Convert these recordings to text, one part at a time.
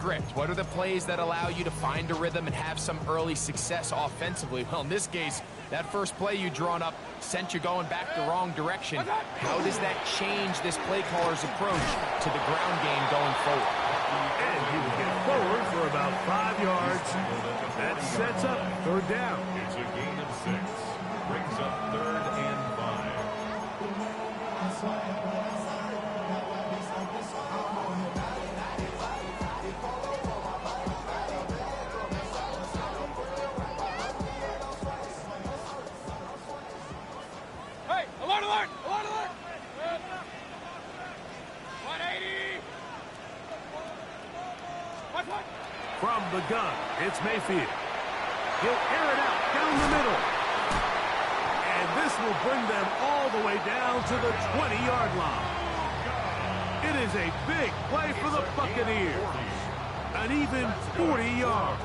script? What are the plays that allow you to find a rhythm and have some early success offensively? Well, in this case, that first play you drawn up sent you going back the wrong direction. How does that change this play caller's approach to the ground game going forward? And he will get forward for about 5 yards. That sets up third down. It's a gain of 6. Brings up 3rd and 5. Hey, alert, alert, alert, alert! 180! From the gun, it's Mayfield. He'll air it out down the middle. And this will bring them all the way down to the 20-yard line. It is a big play for the Buccaneers. An even 40 yards.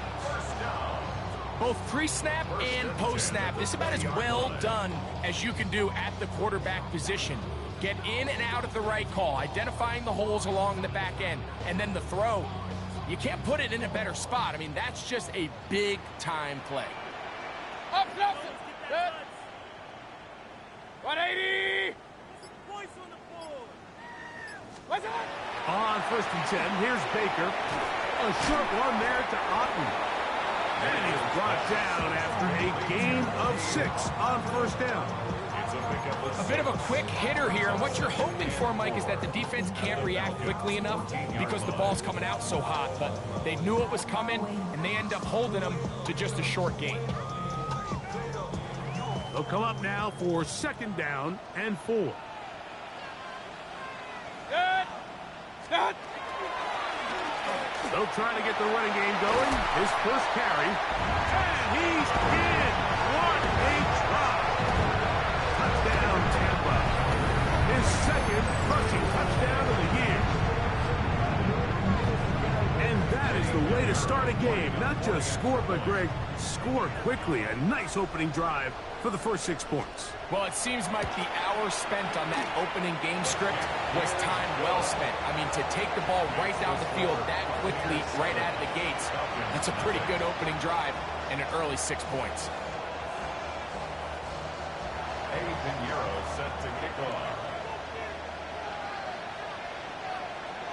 Both pre-snap and post-snap, this is about as well done as you can do at the quarterback position. Get in and out at the right call, identifying the holes along the back end, and then the throw. You can't put it in a better spot. I mean, that's just a big-time play. Up, up, good. 180! What's that? On 1st and 10, here's Baker. A short one there to Otten. And he's brought down after a gain of 6 on 1st down. A bit of a quick hitter here, and what you're hoping for, Mike, is that the defense can't react quickly enough because the ball's coming out so hot. But they knew it was coming, and they end up holding them to just a short gain. They'll come up now for 2nd down and 4. Good. Good. They'll try to get the running game going. His first carry. And he's in. What a drop. Touchdown, Tampa. His 2nd rushing touchdown of the year. And that is the way to start a game. Not just score, but, Greg, score quickly. A nice opening drive for the first 6 points. Well, it seems, Mike, the hour spent on that opening game script was time well spent. I mean, to take the ball right down the field that quickly, right out of the gates, that's a pretty good opening drive and an early 6 points. Pinheiro set to kick off.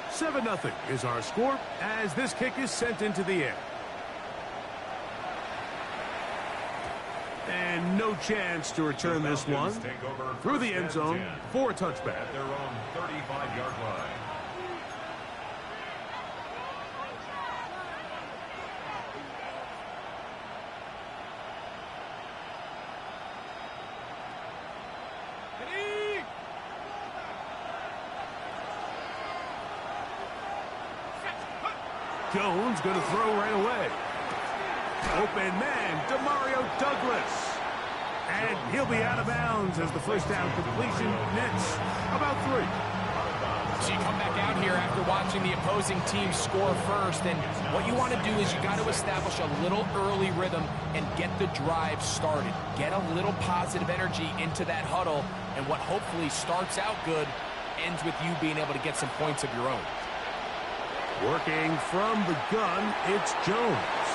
7-0 is our score as this kick is sent into the air. And no chance to return this one through the end zone for a touchback. At their own 35-yard line. Jones going to throw right away. Open man, Demario Douglas. And he'll be out of bounds as the first down completion nets about 3. So you come back out here after watching the opposing team score first, and what you want to do is you got to establish a little early rhythm and get the drive started. Get a little positive energy into that huddle, and what hopefully starts out good ends with you being able to get some points of your own. Working from the gun, it's Jones.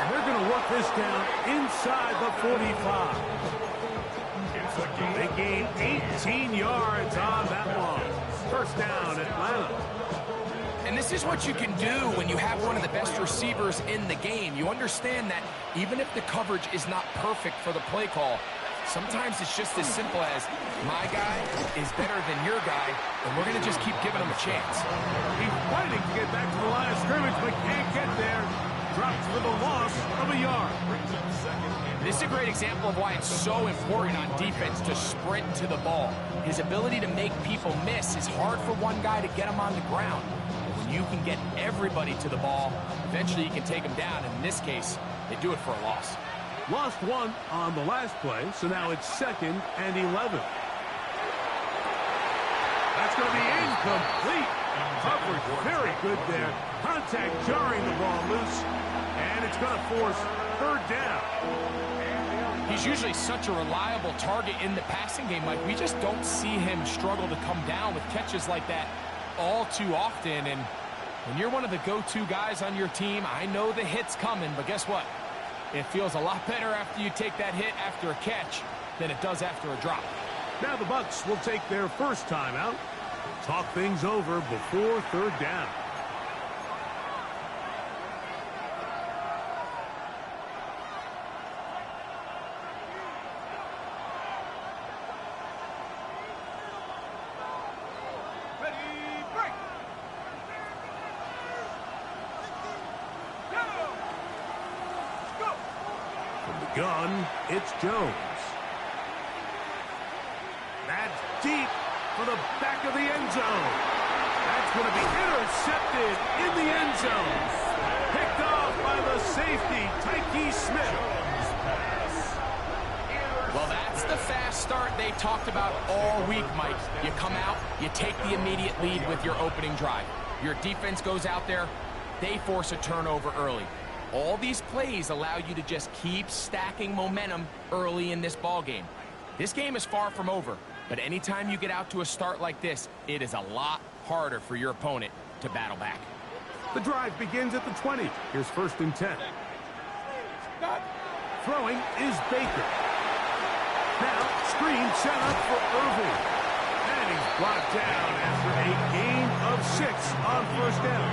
And they're going to work this down inside the 45. They gain 18 yards on that one. First down, Atlanta. And this is what you can do when you have one of the best receivers in the game. You understand that even if the coverage is not perfect for the play call, sometimes it's just as simple as, my guy is better than your guy, and we're going to just keep giving him a chance. He's fighting to get back to the line of scrimmage, but can't get there. Drops for the loss of a yard. This is a great example of why it's so important on defense to sprint to the ball. His ability to make people miss is hard for one guy to get him on the ground. When you can get everybody to the ball, eventually you can take them down, and in this case, they do it for a loss. Lost 1 on the last play, so now it's 2nd and 11. That's going to be incomplete. Coverage very good there. Contact jarring the ball loose, and it's going to force 3rd down. He's usually such a reliable target in the passing game, Mike. We just don't see him struggle to come down with catches like that all too often, and When you're one of the go-to guys on your team, I know the hit's coming, but guess what? It feels a lot better after you take that hit after a catch than it does after a drop. Now the Bucs will take their first timeout. Talk things over before third down. Gun, it's Jones. That's deep for the back of the end zone. That's going to be intercepted in the end zone. Picked off by the safety, Tyke Smith. Well, that's the fast start they talked about all week, Mike. You come out, you take the immediate lead with your opening drive. Your defense goes out there, they force a turnover early. All these plays allow you to just keep stacking momentum early in this ball game. This game is far from over, but anytime you get out to a start like this, it is a lot harder for your opponent to battle back. The drive begins at the 20. Here's 1st and 10. Throwing is Baker. Now, screen set up for Irving. And he's brought down after a gain of 6 on 1st down.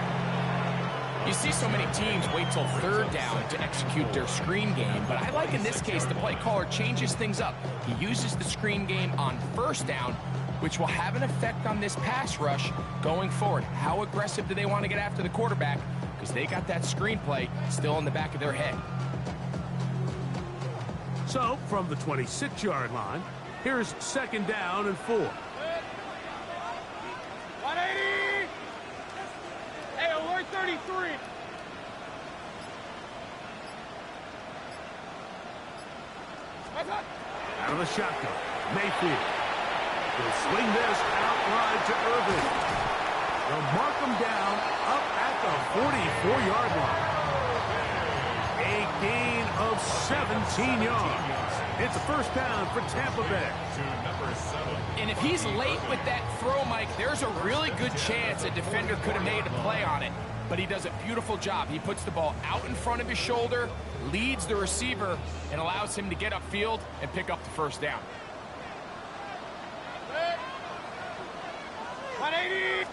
You see so many teams wait till 3rd down to execute their screen game, but I like in this case the play caller changes things up. He uses the screen game on 1st down, which will have an effect on this pass rush going forward. How aggressive do they want to get after the quarterback? Because they got that screen play still in the back of their head. So, from the 26-yard line, here's 2nd down and 4. 180. Hey, alert 33. What's up? Out of the shotgun, Mayfield will swing this out wide to Irving. They'll mark him down up at the 44-yard line. A gain of 17 yards. It's a 1st down for Tampa Bay. And if he's late with that throw, Mike, there's a really good chance a defender could have made a play on it. But he does a beautiful job. He puts the ball out in front of his shoulder, leads the receiver, and allows him to get upfield and pick up the 1st down. 180.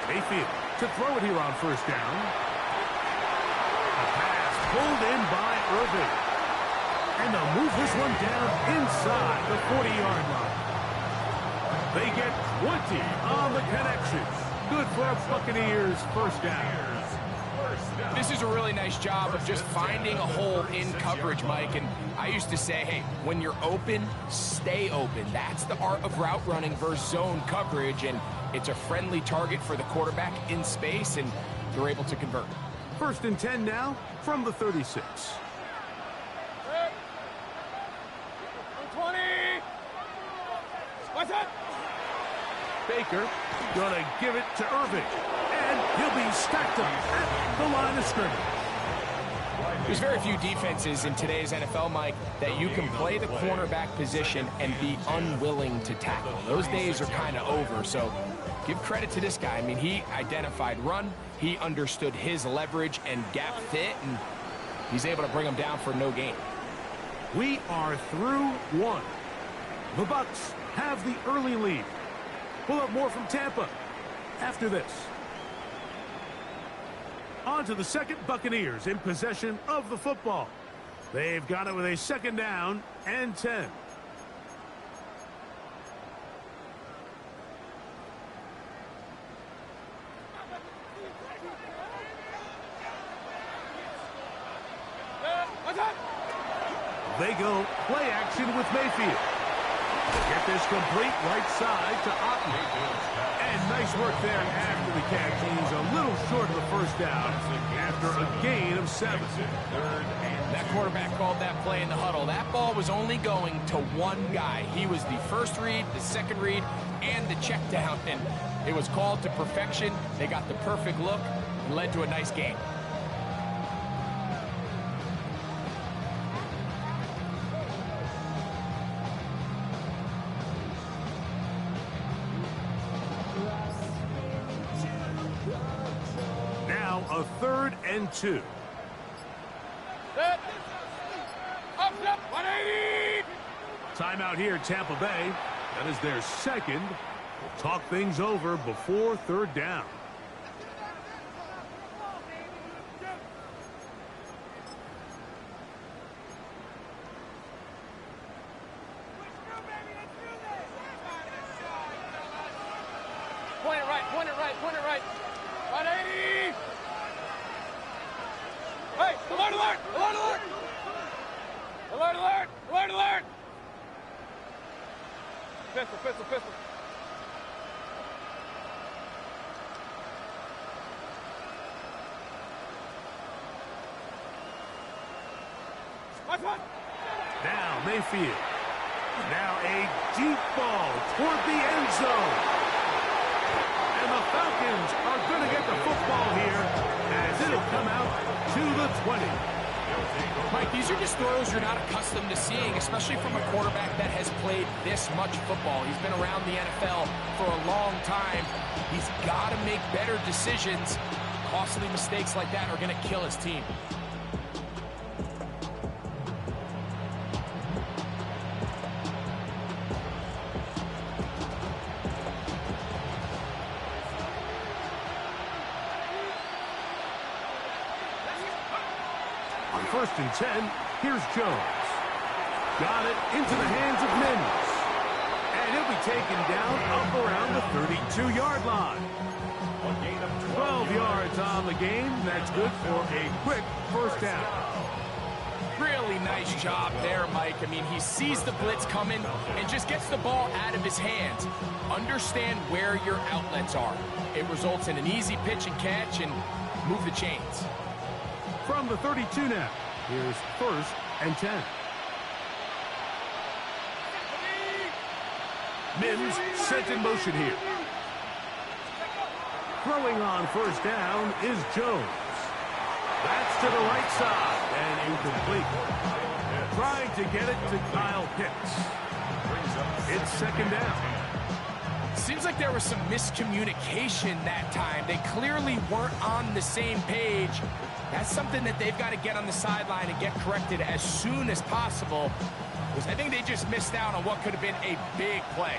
Mayfield to throw it here on 1st down. A pass pulled in by Irving. And they'll move this one down inside the 40-yard line. They get 20 on the connection. Good for our Buccaneers 1st down. This is a really nice job of just finding a hole in coverage, Mike. And I used to say, hey, when you're open, stay open. That's the art of route running versus zone coverage. And it's a friendly target for the quarterback in space, and they're able to convert. 1st and 10 now from the 36. 20. What's up? Baker gonna give it to Irving. And he'll be stacked up at the line of scrimmage. There's very few defenses in today's NFL, Mike, that you can play the cornerback position and be unwilling to tackle. Those days are kind of over, so give credit to this guy. I mean, he identified run, he understood his leverage and gap fit, and he's able to bring him down for no gain. We are through 1. The Bucs have the early lead. We'll have more from Tampa after this. On to the 2nd, Buccaneers in possession of the football. They've got it with a 2nd down and 10. What's up? They go play action with Mayfield. Get this complete right side to Otten. And nice work there after the catch. He's a little short of the 1st down after a gain of 7. That quarterback called that play in the huddle. That ball was only going to one guy. He was the 1st read, the 2nd read, and the check down. And it was called to perfection. They got the perfect look and led to a nice game. now a 3rd and 2. Set. Up, 180. Timeout here, Tampa Bay. That is their 2nd. We'll talk things over before 3rd down. Point it right, point it right, point it right. 180. Hey, alert, alert, alert, alert. Alert, alert, alert, alert. Pistol, pistol, pistol. Nice one. Now Mayfield. Now a deep ball toward the end zone. And the Falcons are going to get the football here as it'll come out to the 20. Mike, these are just throws you're not accustomed to seeing, especially from a quarterback that has played this much football. He's been around the NFL for a long time. He's got to make better decisions. Costly mistakes like that are going to kill his team. On 1st and 10, here's Jones. Got it into the hands of Mims. And he'll be taken down up around the 32-yard line. 12 yards on the game. That's good for a quick 1st down. Really nice job there, Mike. I mean, he sees the blitz coming and just gets the ball out of his hands. Understand where your outlets are. It results in an easy pitch and catch and move the chains. From the 32 now, here's 1st and 10. Mims set in motion here. Throwing on 1st down is Jones. That's to the right side and incomplete. Trying to get it to Kyle Pitts. It's 2nd down. Seems like there was some miscommunication that time. They clearly weren't on the same page. That's something that they've got to get on the sideline and get corrected as soon as possible, because I think they just missed out on what could have been a big play.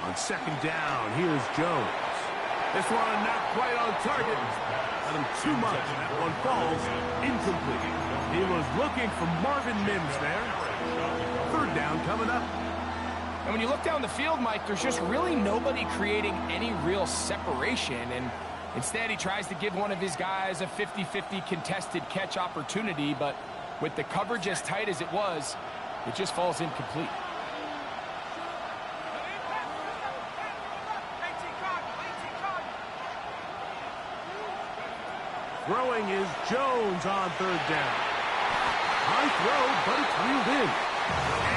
On 2nd down, here's Jones. This one not quite on target. Let him too much. That one falls incomplete. He was looking for Marvin Mims there. 3rd down coming up. And when you look down the field, Mike, there's just really nobody creating any real separation. And instead, he tries to give one of his guys a 50-50 contested catch opportunity. But with the coverage as tight as it was, it just falls incomplete. Throwing is Jones on 3rd down. High throw, but it's reeled in.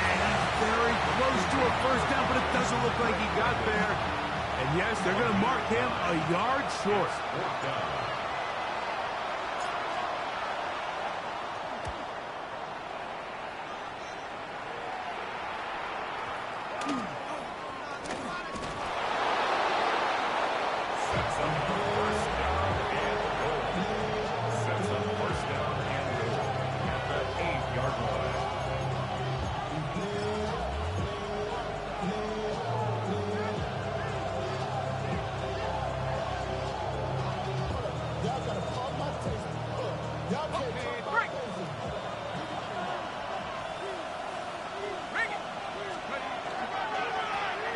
And he's very close to a 1st down, but it doesn't look like he got there. And yes, they're going to mark him a yard short.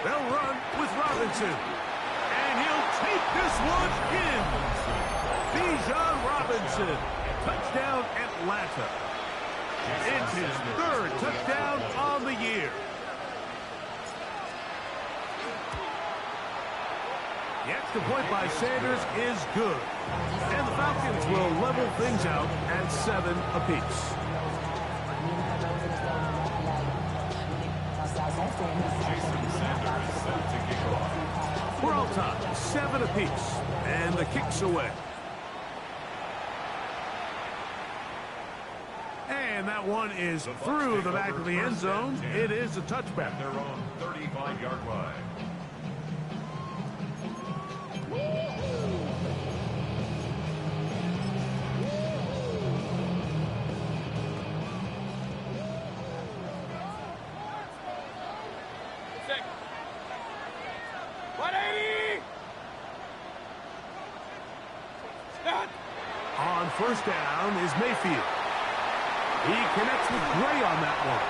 They'll run with Robinson. And he'll take this one in. Bijan Robinson. Touchdown, Atlanta. It's his 3rd touchdown on the year. The extra point by Sanders is good. And the Falcons will level things out at 7 apiece. We're all tied, 7 apiece, and the kick's away. And that one is through the back of the end zone. It is a touchback. They're on 35-yard line. seconds. 180. Stop. On first down is Mayfield. He connects with Gray on that one.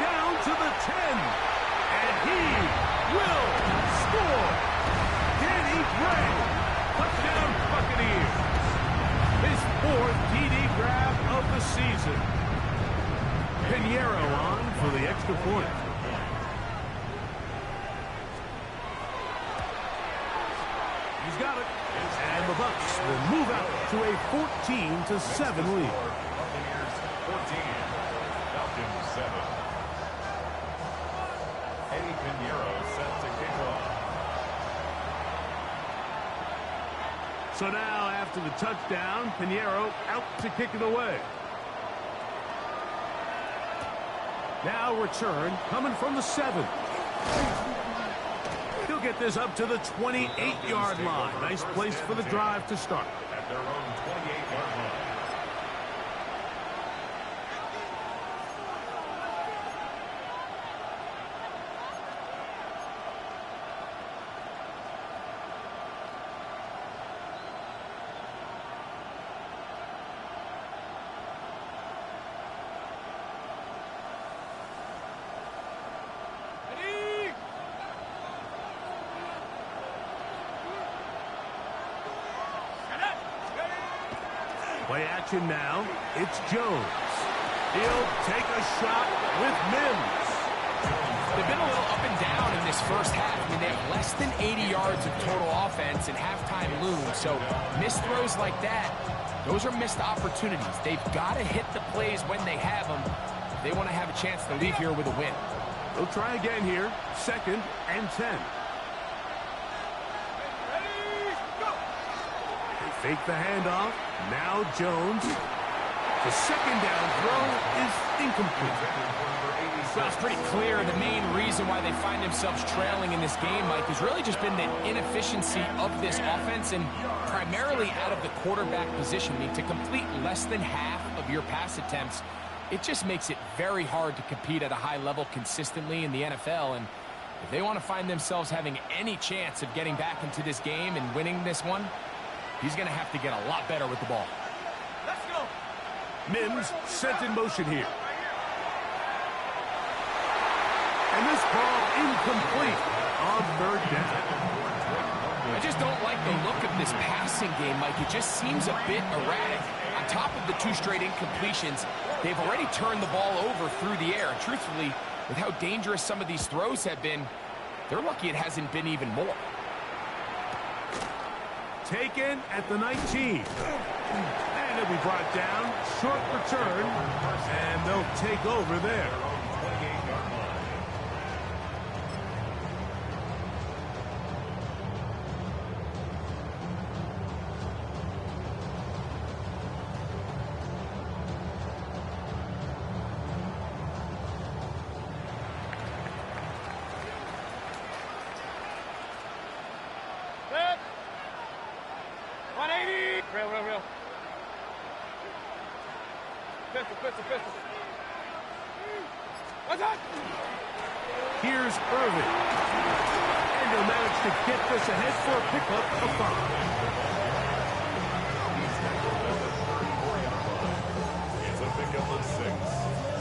Down to the 10. And he will score. Danny Gray. Touchdown Buccaneers. His 4th TD grab of the season. Pinheiro on for the extra point. He's got it. And the Bucs will move out to a 14-7 lead. Buccaneers 14, Falcons 7. Eddie Pinheiro set to kick off. So now, after the touchdown, Pinheiro out to kick it away. Now return coming from the 7. He'll get this up to the 28-yard line. Nice place for the drive to start. At their own 28-yard line. Play action now. It's Jones. He'll take a shot with Mims. They've been a little up and down in this first half. I mean, they have less than 80 yards of total offense and halftime looms. So missed throws like that, those are missed opportunities. They've got to hit the plays when they have them. They want to have a chance to leave here with a win. They'll try again here. 2nd and 10. Fake the handoff. Now Jones. The 2nd down throw is incomplete. Well, it's pretty clear the main reason why they find themselves trailing in this game, Mike, has really just been the inefficiency of this offense and primarily out of the quarterback position. I mean, to complete less than half of your pass attempts, it just makes it very hard to compete at a high level consistently in the NFL. And if they want to find themselves having any chance of getting back into this game and winning this one, he's going to have to get a lot better with the ball. Let's go. Mims sent in motion here. And this ball incomplete on 3rd down. I just don't like the look of this passing game, Mike. It just seems a bit erratic. On top of the 2 straight incompletions, they've already turned the ball over through the air. And truthfully, with how dangerous some of these throws have been, they're lucky it hasn't been even more. Taken at the 19. And it'll be brought down. Short return. And they'll take over there. 28-yard line. Set. 180. Real. Pistol. What's that? Here's Irvin. And he'll manage to get this ahead for a pickup of 5. It's a pickup of 6.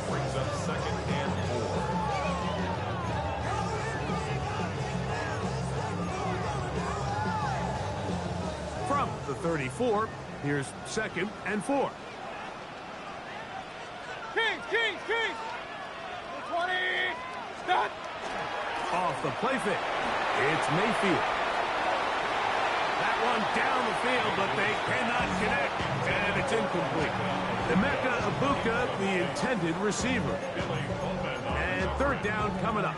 Brings up 2nd and 4. From the 34, here's 2nd and 4. Kings. 20. Stop. Off the play fake. It's Mayfield. That one down the field, but they cannot connect. And it's incomplete. Emeka Ibuka, the intended receiver. And 3rd down coming up.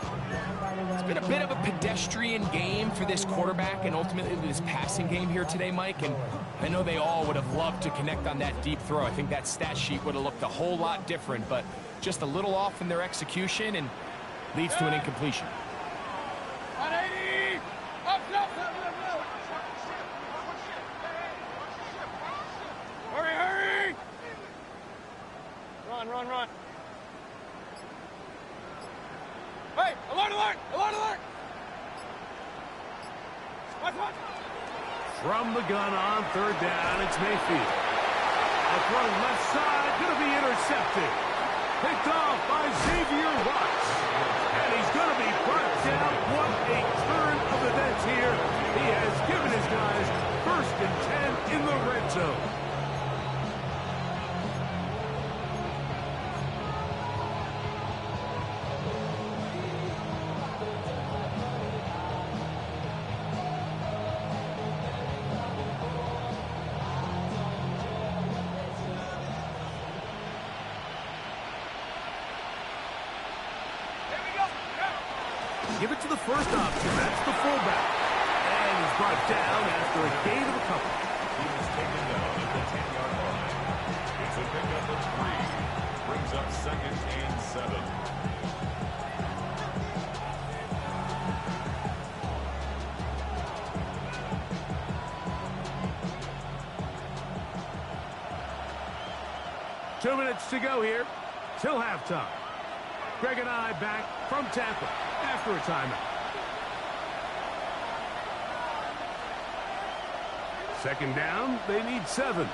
It's been a bit of a pedestrian game for this quarterback and ultimately this passing game here today, Mike. And I know they all would have loved to connect on that deep throw. I think that stat sheet would have looked a whole lot different, but just a little off in their execution and leads to an incompletion. 180. Up. Hurry. Run. Hey, alert, alert, alert, alert. Watch, watch. From the gun on third down, it's Mayfield. A throw left side, going to be intercepted. Picked off by Xavier Watts. And he's going to be brought down. What a turn of events here. He has given his guys 1st and 10 in the red zone. Give it to the first option. That's the fullback. And he's brought down after a gain of a couple. He was taken down at the 10-yard line. It's a pickup of 3. Brings up 2nd and 7. Two minutes to go here till halftime. Greg and I back from Tampa after a timeout. 2nd down, they need 7.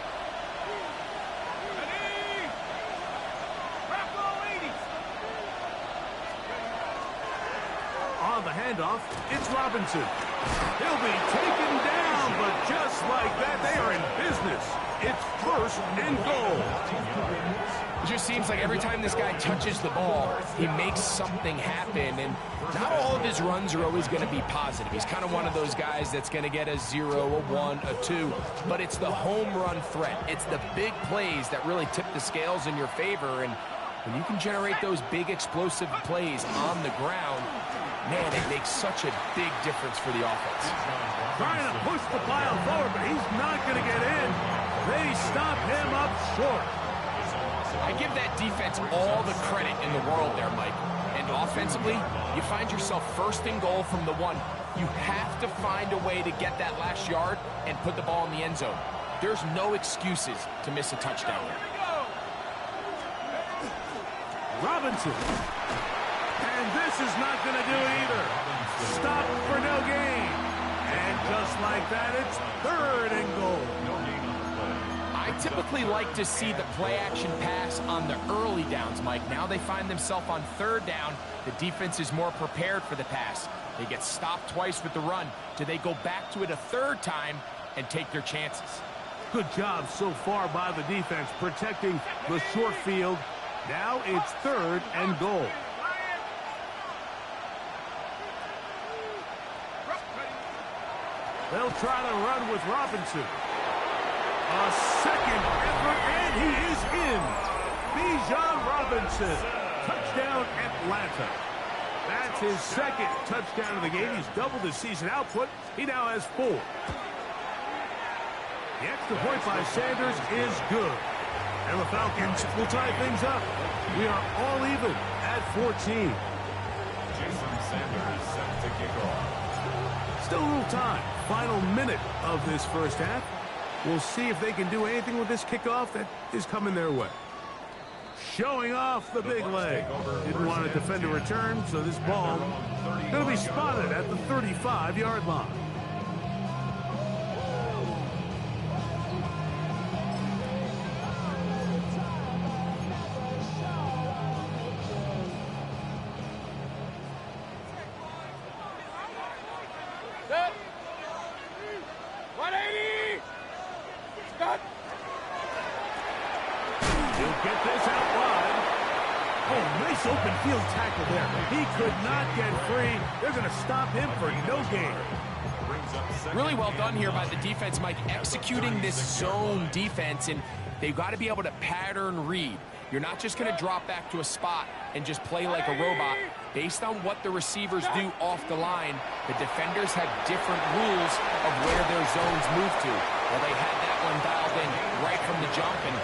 On the handoff, it's Robinson. He'll be taken down, but just like that, they are in business. It's 1st and goal. It just seems like every time this guy touches the ball, he makes something happen, and not all of his runs are always going to be positive. He's kind of one of those guys that's going to get a 0, a 1, a 2, but it's the home run threat. It's the big plays that really tip the scales in your favor, and when you can generate those big explosive plays on the ground, man, it makes such a big difference for the offense. Trying to push the pile forward, but he's not going to get in. They stop him up short. I give that defense all the credit in the world there, Mike. And offensively, you find yourself 1st and goal from the 1. You have to find a way to get that last yard and put the ball in the end zone. There's no excuses to miss a touchdown. Robinson. And this is not going to do it either. Stop for no gain. And just like that, it's 3rd and goal. No gain on the play. I typically like to see the play-action pass on the early downs, Mike. Now they find themselves on 3rd down. The defense is more prepared for the pass. They get stopped twice with the run. Do they go back to it a 3rd time and take their chances? Good job so far by the defense protecting the short field. Now it's 3rd and goal. They'll try to run with Robinson. A 2nd effort, and he is in. Bijan Robinson. Touchdown, Atlanta. That's his 2nd touchdown of the game. He's doubled his season output. He now has 4. The extra point by Sanders is good. And the Falcons will tie things up. We are all even at 14. Jason Sanders set to kick off. Still a little time. Final minute of this first half. We'll see if they can do anything with this kickoff that is coming their way. Showing off the big leg. Didn't want to defend a return, so this ball going to be spotted at the 35-yard line. Set. 180. Stop. He'll get this out wide. Oh, nice open field tackle there. He could not get free. They're going to stop him for no gain. Really well done here by the defense, Mike, executing this zone defense, and they've got to be able to pattern read. You're not just going to drop back to a spot and just play like a robot. Based on what the receivers do off the line, the defenders have different rules of where their zones move to. Well, they had that one dialed in right from the jump, and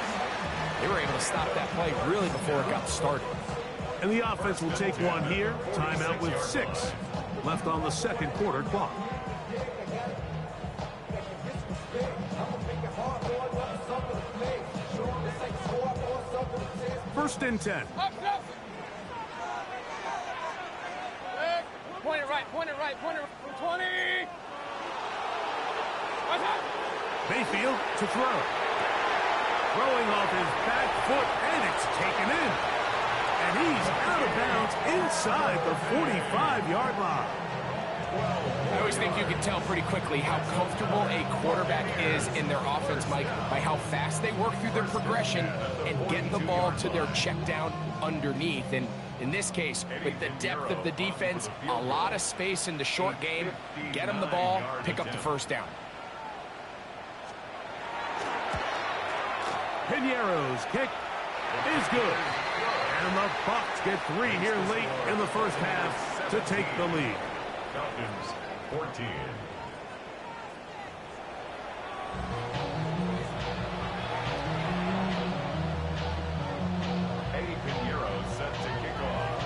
they were able to stop that play really before it got started. And the offense will take one here. Timeout with 6 left on the second quarter clock. First and 10. point it right, 20. What's that? Mayfield to throw. Throwing off his back foot, and it's taken in. And he's out of bounds inside the 45-yard line. I always think you can tell pretty quickly how comfortable a quarterback is in their offense, Mike, by how fast they work through their progression and get the ball to their check down underneath. And in this case, with the depth of the defense, a lot of space in the short game, get them the ball, pick up the first down. Piñeiro's kick is good. And the Bucs get 3 here late in the first half to take the lead. Falcons 14. Eddie Piñeiro set to kick off.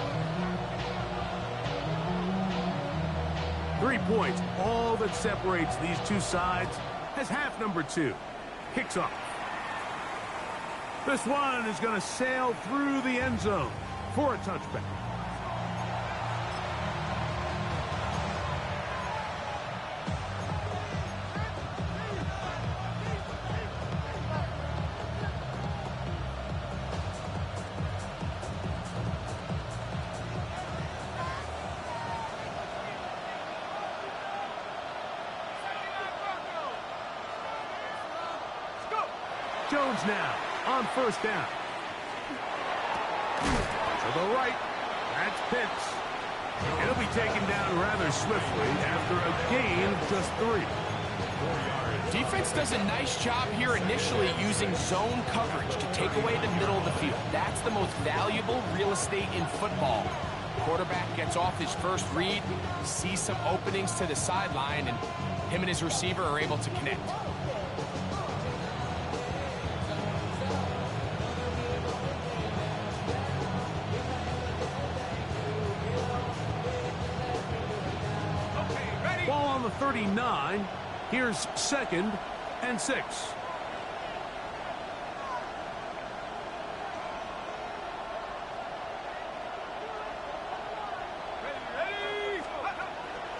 3 points, all that separates these two sides, as half number 2 kicks off. This one is going to sail through the end zone for a touchback. Jones now on first down. To the right. That's Pitts. He'll be taken down rather swiftly after a gain of just 3. Defense does a nice job here initially using zone coverage to take away the middle of the field. That's the most valuable real estate in football. Quarterback gets off his first read, sees some openings to the sideline, and him and his receiver are able to connect. Ball on the 39. Here's 2nd and 6.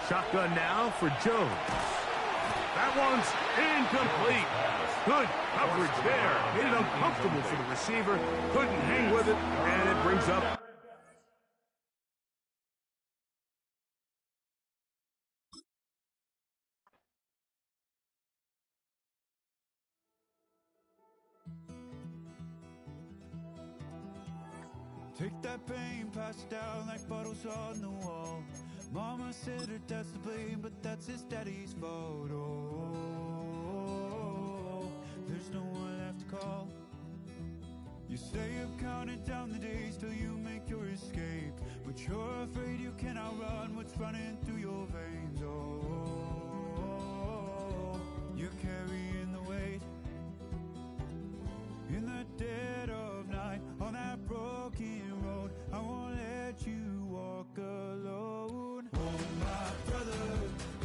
Shotgun now for Jones. That one's incomplete. Good coverage there. Made it uncomfortable for the receiver. Couldn't hang with it, and it brings up Take that pain, pass it down like bottles on the wall. Mama said her dad's to blame, but that's his daddy's fault. Oh, there's no one left to call. You stay up counting down the days till you make your escape, but you're afraid you can outrun what's running through your veins. Oh, you're carrying the weight in the dead of night on that broken road. I won't let you walk alone. Oh, my brother,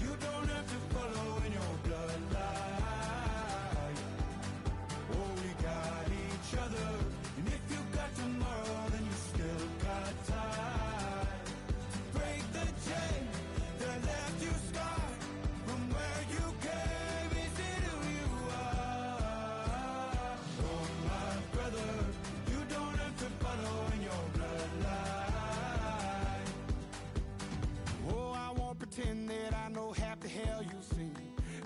you don't have to follow in your bloodline. Oh, we got each other, and if you got tomorrow, then you still got time to break the chain that left you scarred from where you came. Is it who you are? Oh, my brother, you don't have to follow in your bloodline. Oh, I won't pretend that I know half the hell you've seen,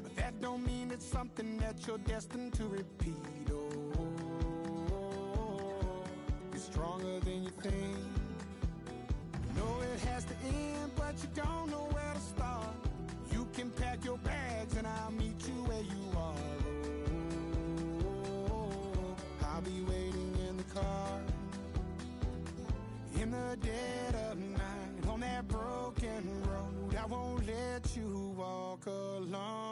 but that don't mean it's something that you're destined to repeat. Oh, you're stronger than you think. You know it has to end, but you don't know where to start. You can pack your bags and I'll meet you where you are. Oh, I'll be waiting in the car in the dead of night on that broken road. I won't let you walk alone.